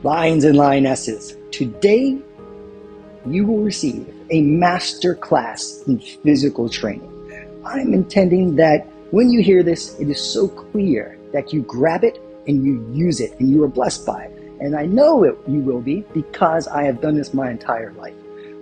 Lions and lionesses, today you will receive a masterclass in physical training. I'm intending that when you hear this, it is so clear that you grab it and you use it and you are blessed by it. And I know you will be because I have done this my entire life.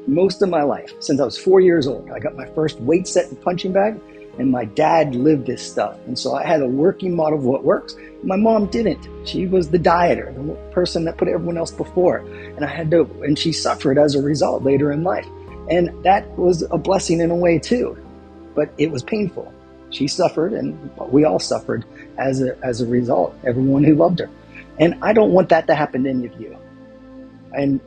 Most of my life, since I was 4 years old, I got my first weight set and punching bag, and my dad lived this stuff. And so I had a working model of what works. My mom didn't. She was the dieter, the person that put everyone else before. And she suffered as a result later in life. And that was a blessing in a way too, but it was painful. She suffered and we all suffered as a result, everyone who loved her. And I don't want that to happen to any of you. And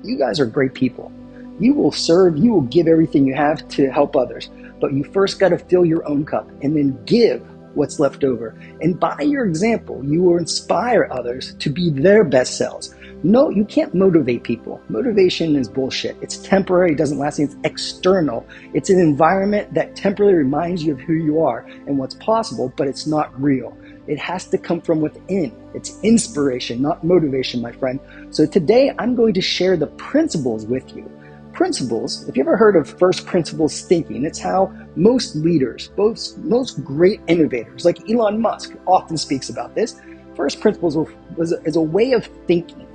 you guys are great people. You will serve, you will give everything you have to help others, but you first got to fill your own cup and then give what's left over. And by your example, you will inspire others to be their best selves. No, you can't motivate people. Motivation is bullshit. It's temporary, it doesn't last, it's external. It's an environment that temporarily reminds you of who you are and what's possible, but it's not real. It has to come from within. It's inspiration, not motivation, my friend. So today I'm going to share the principles with you. Principles, if you ever heard of first principles thinking, it's how most leaders, most great innovators, like Elon Musk often speaks about this. First principles is a way of thinking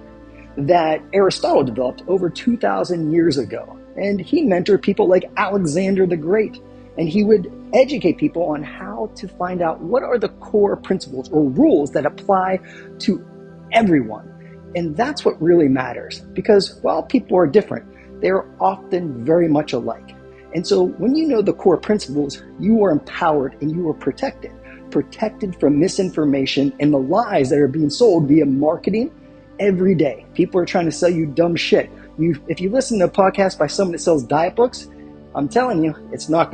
that Aristotle developed over 2,000 years ago. And he mentored people like Alexander the Great. And he would educate people on how to find out what are the core principles or rules that apply to everyone. And that's what really matters, because while people are different, they're often very much alike. And so when you know the core principles, you are empowered and you are protected from misinformation and the lies that are being sold via marketing every day. People are trying to sell you dumb shit. If you listen to a podcast by someone that sells diet books, I'm telling you,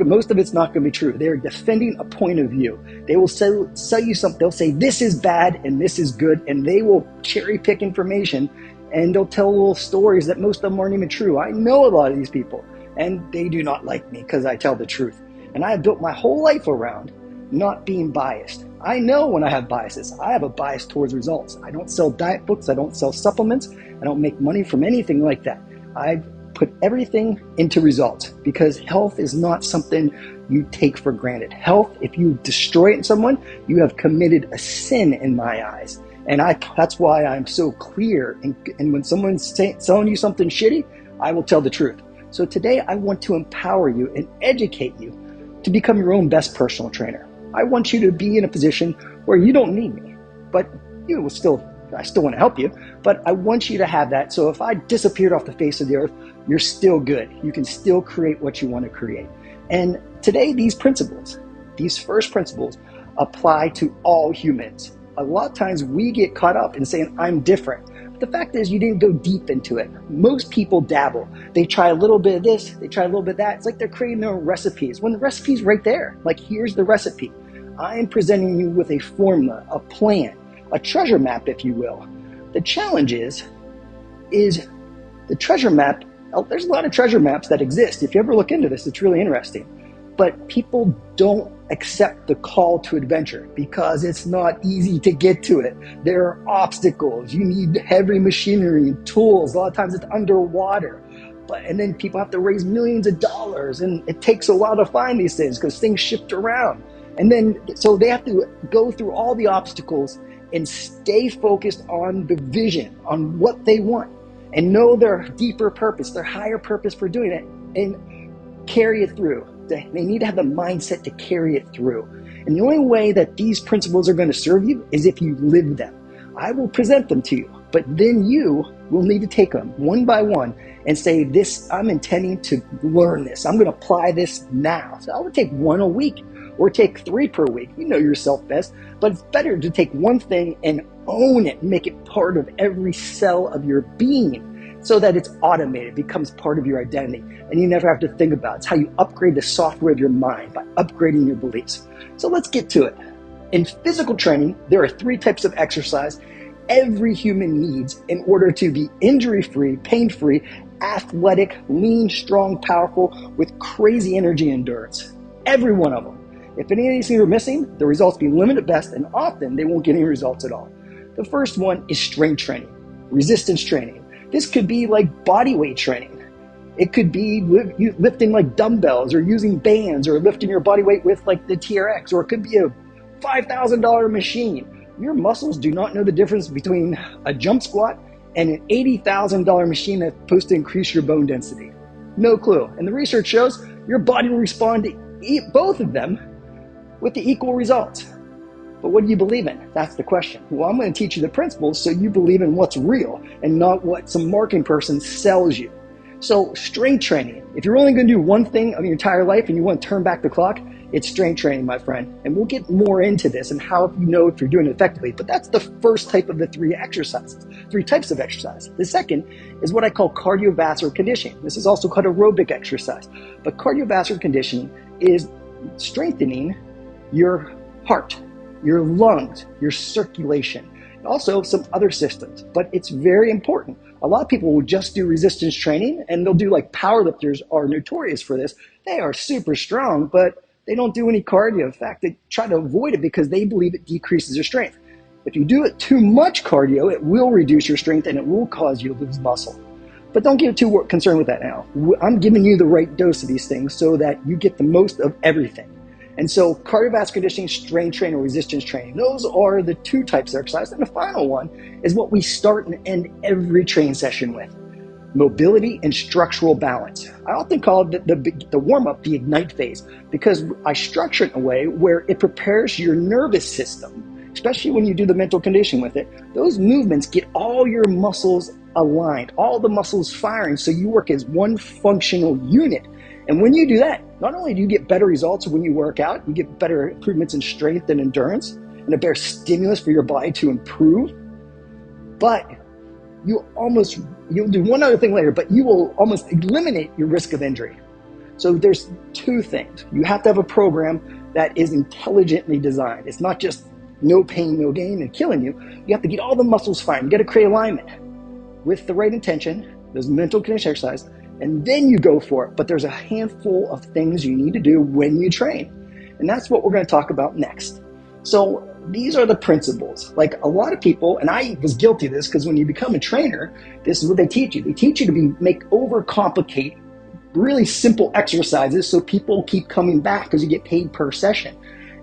most of it's not going to be true. They're defending a point of view. They will sell you something. They'll say this is bad and this is good, and they will cherry pick information, and they'll tell little stories that most of them aren't even true. I know a lot of these people, and they do not like me because I tell the truth. And I have built my whole life around not being biased. I know when I have biases. I have a bias towards results. I don't sell diet books. I don't sell supplements. I don't make money from anything like that. I put everything into results because health is not something you take for granted. Health, if you destroy it in someone, you have committed a sin in my eyes. And that's why I'm so clear. And when someone's selling you something shitty, I will tell the truth. So today I want to empower you and educate you to become your own best personal trainer. I want you to be in a position where you don't need me, but I still want to help you, but I want you to have that. So if I disappeared off the face of the earth, you're still good. You can still create what you want to create. And today, these first principles apply to all humans. A lot of times we get caught up in saying, I'm different. But the fact is you didn't go deep into it. Most people dabble. They try a little bit of this, they try a little bit of that. It's like they're creating their own recipes when the recipe's right there. Like, here's the recipe. I am presenting you with a formula, a plan, a treasure map, if you will. The challenge is the treasure map. There's a lot of treasure maps that exist. If you ever look into this, it's really interesting. But people don't accept the call to adventure because it's not easy to get to it. There are obstacles. You need heavy machinery and tools. A lot of times it's underwater. And then people have to raise millions of dollars, and it takes a while to find these things because things shift around. And then, so they have to go through all the obstacles and stay focused on the vision, on what they want, and know their deeper purpose, their higher purpose for doing it, and carry it through. They need to have the mindset to carry it through. And the only way that these principles are going to serve you is if you live them. I will present them to you, but then you will need to take them one by one and say, this, I'm intending to learn this. I'm going to apply this now. So I would take one a week or take 3 per week. You know yourself best, but it's better to take one thing and own it, make it part of every cell of your being so that it's automated, becomes part of your identity, and you never have to think about it. It's how you upgrade the software of your mind, by upgrading your beliefs. So let's get to it. In physical training, there are 3 types of exercise every human needs in order to be injury-free, pain-free, athletic, lean, strong, powerful, with crazy energy and endurance. Every one of them. If any of these things are missing, the results be limited at best, and often they won't get any results at all. The first one is strength training. resistance training. This could be like body weight training. It could be lifting like dumbbells or using bands or lifting your body weight with like the TRX, or it could be a $5,000 machine. Your muscles do not know the difference between a jump squat and an $80,000 machine that's supposed to increase your bone density. No clue. And the research shows your body will respond to both of them with the equal results. But what do you believe in? That's the question. Well, I'm going to teach you the principles so you believe in what's real and not what some marketing person sells you. So strength training, if you're only going to do one thing of your entire life and you want to turn back the clock, it's strength training, my friend. And we'll get more into this and how you know if you're doing it effectively. But that's the first type of the three types of exercise. The second is what I call cardiovascular conditioning. This is also called aerobic exercise. But cardiovascular conditioning is strengthening your heart, your lungs, your circulation, and also some other systems. But it's very important. A lot of people will just do resistance training, and they'll do like powerlifters are notorious for this. They are super strong, but they don't do any cardio. In fact, they try to avoid it because they believe it decreases their strength. If you do it too much cardio, it will reduce your strength and it will cause you to lose muscle. But don't get too concerned with that now. I'm giving you the right dose of these things so that you get the most of everything. And so cardiovascular conditioning, strength training, or resistance training, those are the two types of exercise. And the final one is what we start and end every training session with: mobility and structural balance. I often call it the warm-up, the ignite phase, because I structure it in a way where it prepares your nervous system, especially when you do the mental conditioning with it. Those movements get all your muscles aligned, all the muscles firing, so you work as one functional unit. And when you do that, not only do you get better results when you work out, you get better improvements in strength and endurance, and a better stimulus for your body to improve, but you'll do one other thing later, but you will almost eliminate your risk of injury. So there's two things. You have to have a program that is intelligently designed. It's not just no pain, no gain and killing you. You have to get all the muscles firing. You got to create alignment with the right intention, those mental conditioning exercise, and then you go for it. But there's a handful of things you need to do when you train. And that's what we're going to talk about next. So these are the principles. Like a lot of people, and I was guilty of this, because when you become a trainer, this is what they teach you. They teach you to make overcomplicate really simple exercises so people keep coming back because you get paid per session.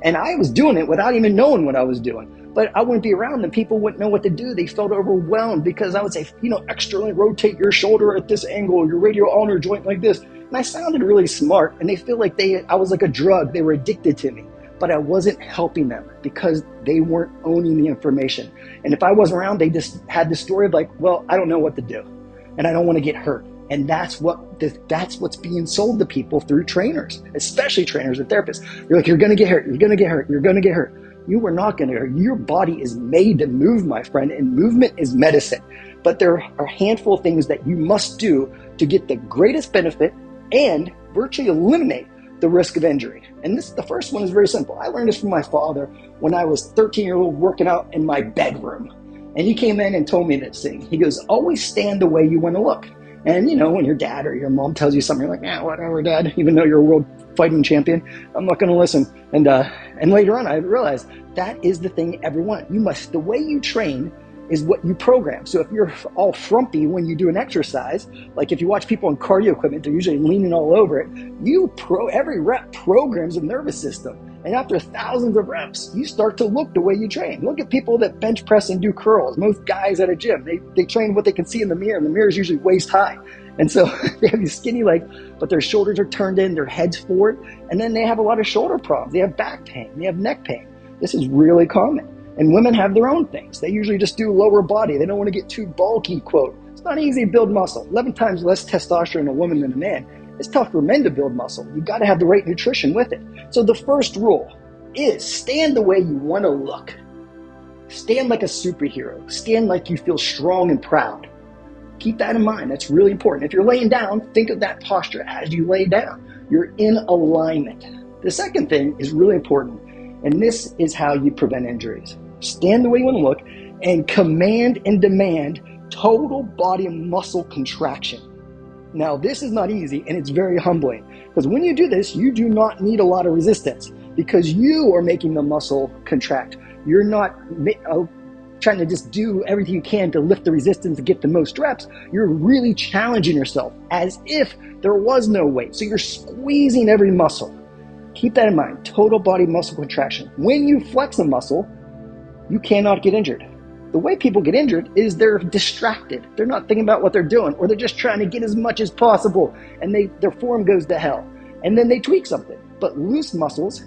And I was doing it without even knowing what I was doing. But I wouldn't be around them. People wouldn't know what to do. They felt overwhelmed because I would say, externally rotate your shoulder at this angle, your radial ulnar joint like this. And I sounded really smart, and they feel like I was like a drug. They were addicted to me. But I wasn't helping them because they weren't owning the information. And if I wasn't around, they just had the story of like, well, I don't know what to do, and I don't want to get hurt. And that's what's being sold to people through trainers, especially trainers and therapists. You're like, you're going to get hurt. You're going to get hurt. You're going to get hurt. You are not going to hurt. Your body is made to move, my friend, and movement is medicine. But there are a handful of things that you must do to get the greatest benefit and virtually eliminate the risk of injury. And the first one is very simple. I learned this from my father when I was 13 years old working out in my bedroom. And he came in and told me this thing. He goes, always stand the way you want to look. And when your dad or your mom tells you something, you're like, whatever, Dad, even though you're a world fighting champion, I'm not going to listen. And later on, I realized that is the thing everyone. The way you train is what you program. So if you're all frumpy when you do an exercise, like if you watch people on cardio equipment, they're usually leaning all over it. Every rep programs a nervous system. And after thousands of reps, you start to look the way you train. Look at people that bench press and do curls. Most guys at a gym, they train what they can see in the mirror, and the mirror is usually waist high. And so they have these skinny legs, but their shoulders are turned in, their head's forward, and then they have a lot of shoulder problems. They have back pain, they have neck pain. This is really common. And women have their own things. They usually just do lower body. They don't want to get too bulky, quote. It's not easy to build muscle. 11 times less testosterone in a woman than a man. It's tough for men to build muscle. You've got to have the right nutrition with it. So the first rule is stand the way you want to look. Stand like a superhero. Stand like you feel strong and proud. Keep that in mind. That's really important. If you're laying down, think of that posture as you lay down. You're in alignment. The second thing is really important, and this is how you prevent injuries. Stand the way you want to look and command and demand total body and muscle contraction. Now, this is not easy, and it's very humbling, because when you do this, you do not need a lot of resistance because you are making the muscle contract. You're not trying to just do everything you can to lift the resistance to get the most reps. You're really challenging yourself as if there was no weight. So you're squeezing every muscle. Keep that in mind, total body muscle contraction. When you flex a muscle, you cannot get injured. The way people get injured is they're distracted. They're not thinking about what they're doing, or they're just trying to get as much as possible, and their form goes to hell. And then they tweak something. But loose muscles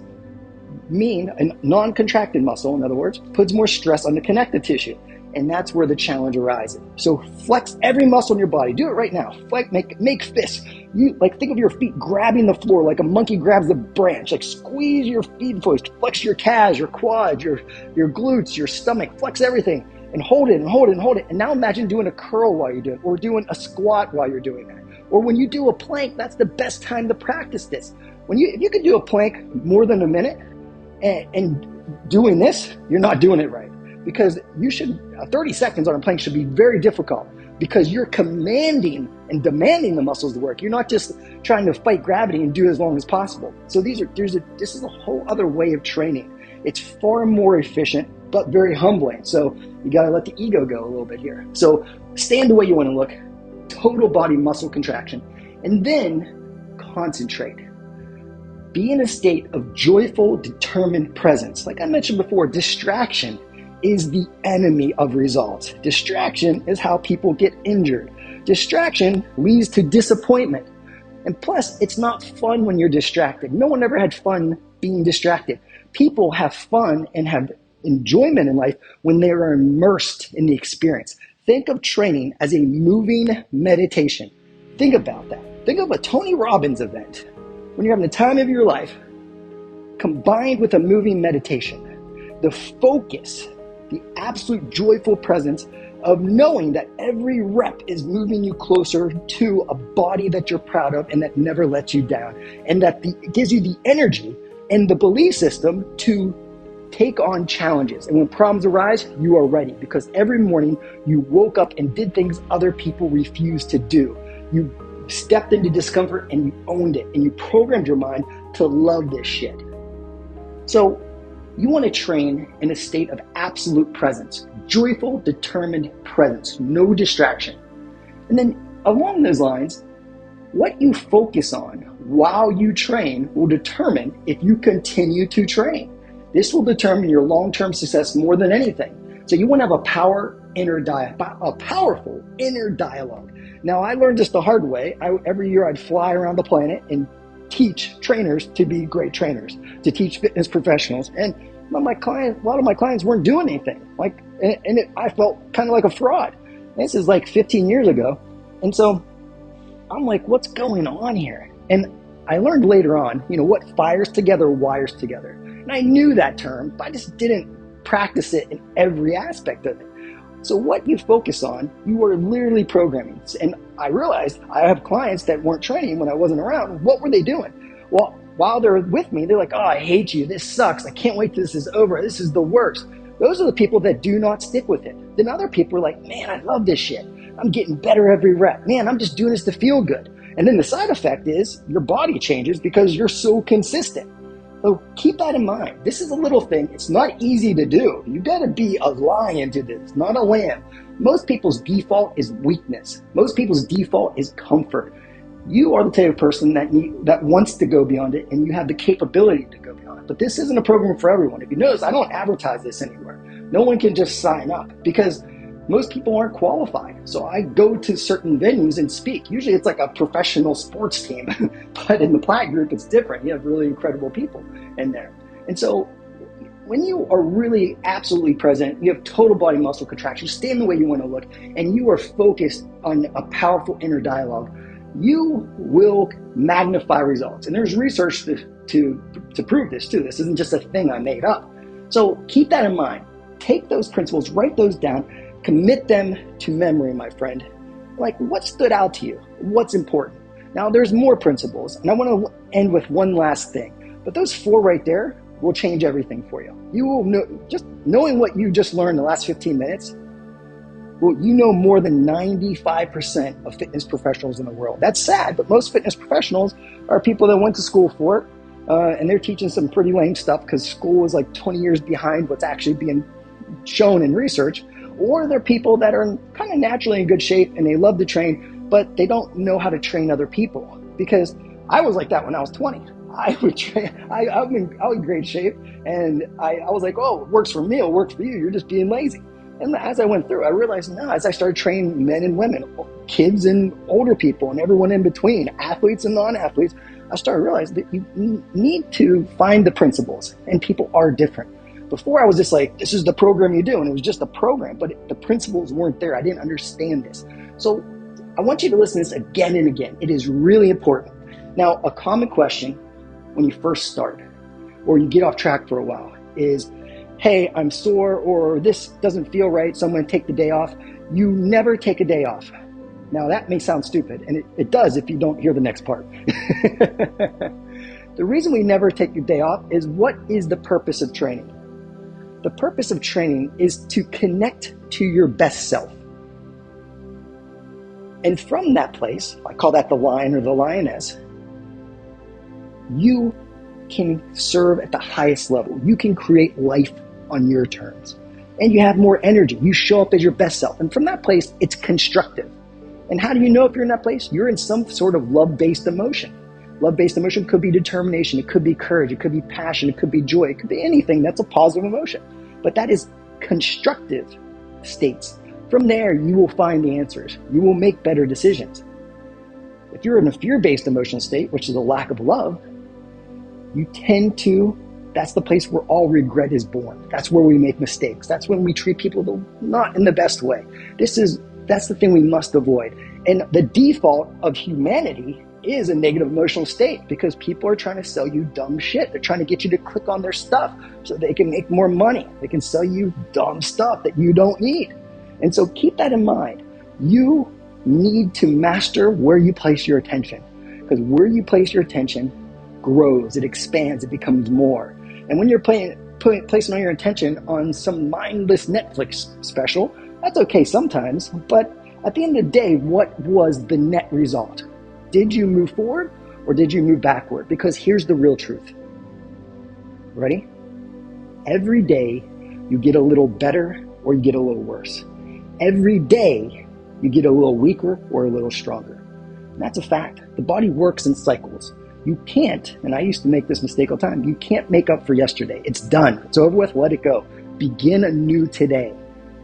mean a non-contracted muscle, in other words, puts more stress on the connective tissue. And that's where the challenge arises. So flex every muscle in your body. Do it right now. Make fists. Think of your feet grabbing the floor like a monkey grabs the branch. Like squeeze your feet first. Flex your calves, your quads, your glutes, your stomach. Flex everything and hold it and hold it and hold it. And now imagine doing a curl while you're doing it, or doing a squat while you're doing that. Or when you do a plank, that's the best time to practice this. If you can do a plank more than a minute and doing this, you're not doing it right. Because 30 seconds on a plank should be very difficult, because you're commanding and demanding the muscles to work. You're not just trying to fight gravity and do as long as possible. So this is a whole other way of training. It's far more efficient, but very humbling. So you gotta let the ego go a little bit here. So stand the way you wanna look, total body muscle contraction, and then concentrate. Be in a state of joyful, determined presence. Like I mentioned before, distraction is the enemy of results. Distraction is how people get injured. Distraction leads to disappointment. And plus, it's not fun when you're distracted. No one ever had fun being distracted. People have fun and have enjoyment in life when they are immersed in the experience. Think of training as a moving meditation. Think about that. Think of a Tony Robbins event when you're having the time of your life combined with a moving meditation. The focus, the absolute joyful presence of knowing that every rep is moving you closer to a body that you're proud of and that never lets you down, and that it gives you the energy and the belief system to take on challenges. And when problems arise, you are ready, because every morning you woke up and did things other people refuse to do. You stepped into discomfort and you owned it, and you programmed your mind to love this shit. So you want to train in a state of absolute presence, joyful, determined presence, no distraction. And then along those lines, what you focus on while you train will determine if you continue to train. This will determine your long-term success more than anything. So you want to have a powerful inner dialogue. Now, I learned this the hard way. Every year I'd fly around the planet and teach trainers to be great trainers, to teach fitness professionals. And a lot of my clients weren't doing anything. I felt kind of like a fraud. This is like 15 years ago. And so I'm like, what's going on here? And I learned later on, what fires together wires together. And I knew that term, but I just didn't practice it in every aspect of it. So what you focus on, you are literally programming. And I realized I have clients that weren't training when I wasn't around. What were they doing? Well, while they're with me, they're like, oh, I hate you. This sucks. I can't wait till this is over. This is the worst. Those are the people that do not stick with it. Then other people are like, man, I love this shit. I'm getting better every rep. Man, I'm just doing this to feel good. And then the side effect is your body changes because you're so consistent. So keep that in mind. This is a little thing. It's not easy to do. You got to be a lion to this, not a lamb. Most people's default is weakness. Most people's default is comfort. You are the type of person that wants to go beyond it, and you have the capability to go beyond it. But this isn't a program for everyone. If you notice, I don't advertise this anywhere. No one can just sign up because most people aren't qualified. So I go to certain venues and speak. Usually it's like a professional sports team, but in the Plaid group, it's different. You have really incredible people in there. And so when you are really absolutely present, you have total body muscle contraction, stand the way you want to look, and you are focused on a powerful inner dialogue, you will magnify results. And there's research to prove this too. This isn't just a thing I made up. So keep that in mind. Take those principles, write those down, commit them to memory, my friend. Like, what stood out to you? What's important? Now, there's more principles, and I want to end with one last thing. But those 4 right there will change everything for you. You will know, just knowing what you just learned in the last 15 minutes, well, you know more than 95% of fitness professionals in the world. That's sad, but most fitness professionals are people that went to school for it, and they're teaching some pretty lame stuff because school is like 20 years behind what's actually being shown in research, or they're people that are kind of naturally in good shape and they love to train, but they don't know how to train other people. Because I was like that when I was 20. I would train, I was in great shape, and I was like, oh, it works for me, it'll work for you, you're just being lazy. And as I went through, I realized now, as I started training men and women, kids and older people, and everyone in between, athletes and non-athletes, I started realizing that you need to find the principles, and people are different. Before I was just like, this is the program you do, and it was just a program, but the principles weren't there. I didn't understand this. So I want you to listen to this again and again. It is really important. Now, a common question when you first start, or you get off track for a while, is, hey, I'm sore, or this doesn't feel right, so I'm going to take the day off. You never take a day off. Now, that may sound stupid, and it does if you don't hear the next part. The reason we never take a day off is, what is the purpose of training? The purpose of training is to connect to your best self. And from that place, I call that the lion or the lioness, you can serve at the highest level. You can create life on your terms. And you have more energy. You show up as your best self. And from that place, it's constructive. And how do you know if you're in that place? You're in some sort of love-based emotion. Love-based emotion could be determination. It could be courage. It could be passion. It could be joy. It could be anything that's a positive emotion. But that is constructive states. From there, you will find the answers. You will make better decisions. If you're in a fear-based emotional state, which is a lack of love, you tend to, that's the place where all regret is born. That's where we make mistakes. That's when we treat people not in the best way. That's the thing we must avoid. And the default of humanity is a negative emotional state, because people are trying to sell you dumb shit. They're trying to get you to click on their stuff so they can make more money. They can sell you dumb stuff that you don't need. And so keep that in mind. You need to master where you place your attention, because where you place your attention grows, it expands, it becomes more. And when you're placing all your attention on some mindless Netflix special, that's okay sometimes, but at the end of the day, what was the net result? Did you move forward or did you move backward? Because here's the real truth. Ready? Every day you get a little better or you get a little worse. Every day you get a little weaker or a little stronger. And that's a fact. The body works in cycles. You can't, and I used to make this mistake all the time, you can't make up for yesterday. It's done. It's over with. Let it go. Begin anew today.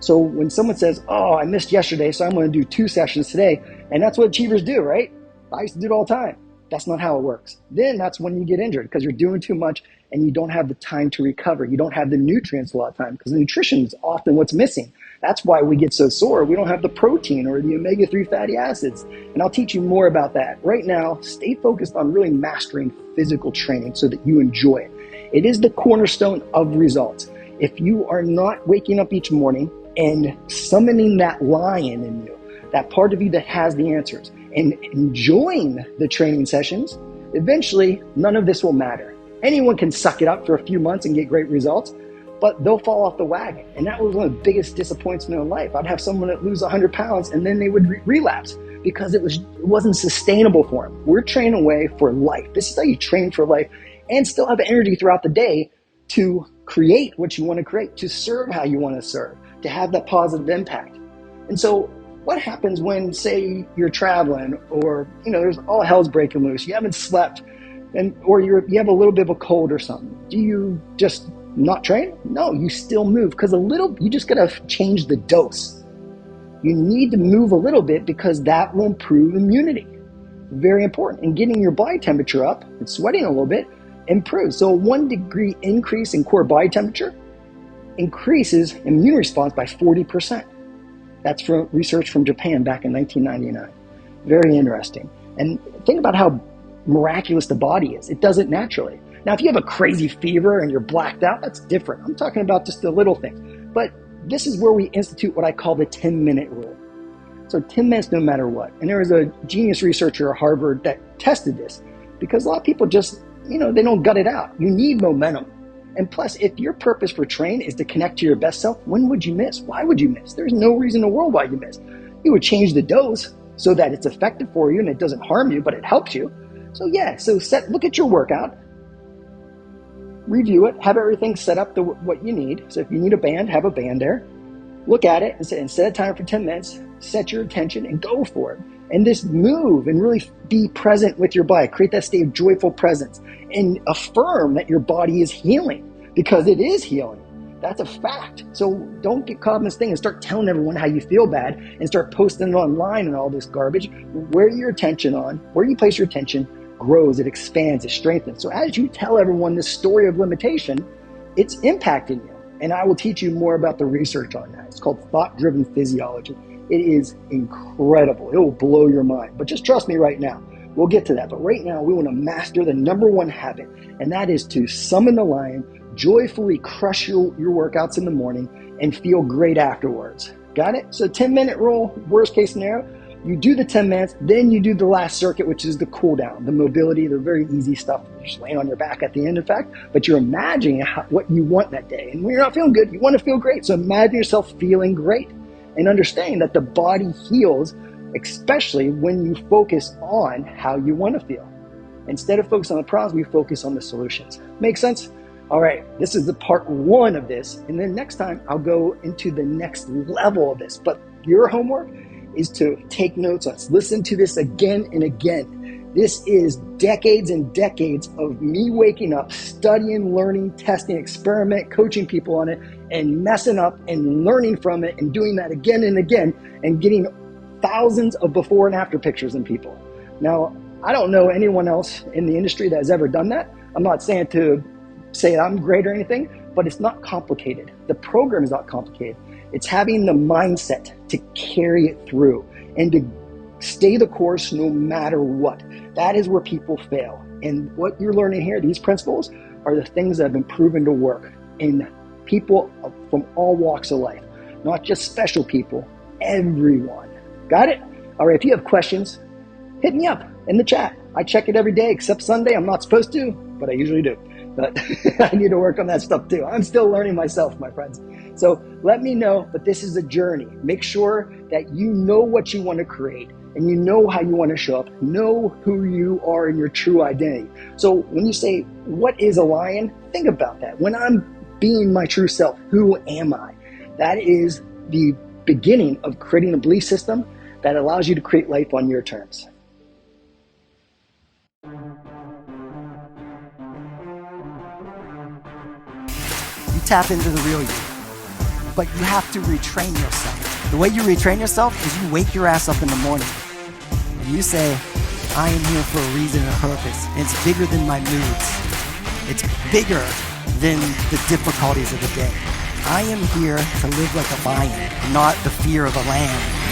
So when someone says, oh, I missed yesterday, so I'm going to do 2 sessions today, and that's what achievers do, right? I used to do it all the time. That's not how it works. Then that's when you get injured, because you're doing too much and you don't have the time to recover. You don't have the nutrients a lot of time, because nutrition is often what's missing. That's why we get so sore. We don't have the protein or the omega-3 fatty acids. And I'll teach you more about that. Right now, stay focused on really mastering physical training so that you enjoy it. It is the cornerstone of results. If you are not waking up each morning and summoning that lion in you, that part of you that has the answers, and enjoying the training sessions, eventually none of this will matter. Anyone can suck it up for a few months and get great results, but they'll fall off the wagon. And that was one of the biggest disappointments in life. I'd have someone that lose 100 pounds and then they would relapse because it wasn't sustainable for them. We're training away for life. This is how you train for life and still have energy throughout the day to create what you want to create, to serve how you want to serve, to have that positive impact. And so what happens when, say, you're traveling or, there's all hell's breaking loose, you haven't slept, or you have a little bit of a cold or something? Do you just not train? No, you still move, because you just got to change the dose. You need to move a little bit because that will improve immunity. Very important. And getting your body temperature up and sweating a little bit improves. So a 1 degree increase in core body temperature increases immune response by 40%. That's from research from Japan back in 1999. Very interesting. And think about how miraculous the body is. It does it naturally. Now, if you have a crazy fever and you're blacked out, that's different. I'm talking about just the little things. But this is where we institute what I call the 10-minute rule. So 10 minutes no matter what. And there was a genius researcher at Harvard that tested this, because a lot of people just, they don't gut it out. You need momentum. And plus, if your purpose for train is to connect to your best self, when would you miss? Why would you miss? There's no reason in the world why you miss. You would change the dose so that it's effective for you and it doesn't harm you, but it helps you. So yeah, look at your workout. review it, have everything set up what you need. So if you need a band, have a band there. Look at it and say, set a timer for 10 minutes, set your attention and go for it. And just move and really be present with your body. Create that state of joyful presence and affirm that your body is healing, because it is healing. That's a fact. So don't get caught in this thing and start telling everyone how you feel bad and start posting it online and all this garbage. Where you place your attention grows, it expands, it strengthens. So as you tell everyone this story of limitation, it's impacting you. And I will teach you more about the research on that. It's called thought-driven physiology. It is incredible. It will blow your mind. But just trust me right now. We'll get to that. But right now, we want to master the number one habit, and that is to summon the lion, joyfully crush your workouts in the morning, and feel great afterwards. Got it? So 10-minute rule, worst case scenario, you do the 10 minutes, then you do the last circuit, which is the cool down, the mobility, the very easy stuff. You're just laying on your back at the end, in fact, but you're imagining what you want that day. And when you're not feeling good, you want to feel great. So imagine yourself feeling great and understand that the body heals, especially when you focus on how you want to feel. Instead of focusing on the problems, we focus on the solutions. Make sense? All right, this is the part one of this. And then next time I'll go into the next level of this. But your homework is to take notes on this. Listen to this again and again. This is decades and decades of me waking up, studying, learning, testing, experiment, coaching people on it, and messing up and learning from it and doing that again and again and getting thousands of before and after pictures in people. Now, I don't know anyone else in the industry that has ever done that. I'm not saying to say I'm great or anything, but it's not complicated. The program is not complicated. It's having the mindset to carry it through and to stay the course no matter what. That is where people fail. And what you're learning here, these principles, are the things that have been proven to work in people from all walks of life, not just special people, everyone. Got it? All right, if you have questions, hit me up in the chat. I check it every day except Sunday. I'm not supposed to, but I usually do. But I need to work on that stuff too. I'm still learning myself, my friends. So let me know, but this is a journey. Make sure that you know what you want to create and you know how you want to show up, know who you are in your true identity. So when you say, what is a lion? Think about that. When I'm being my true self, who am I? That is the beginning of creating a belief system that allows you to create life on your terms. You tap into the real you, but you have to retrain yourself. The way you retrain yourself is you wake your ass up in the morning and you say, I am here for a reason and a purpose. And it's bigger than my moods. It's bigger than the difficulties of the day. I am here to live like a lion, not the fear of a lamb.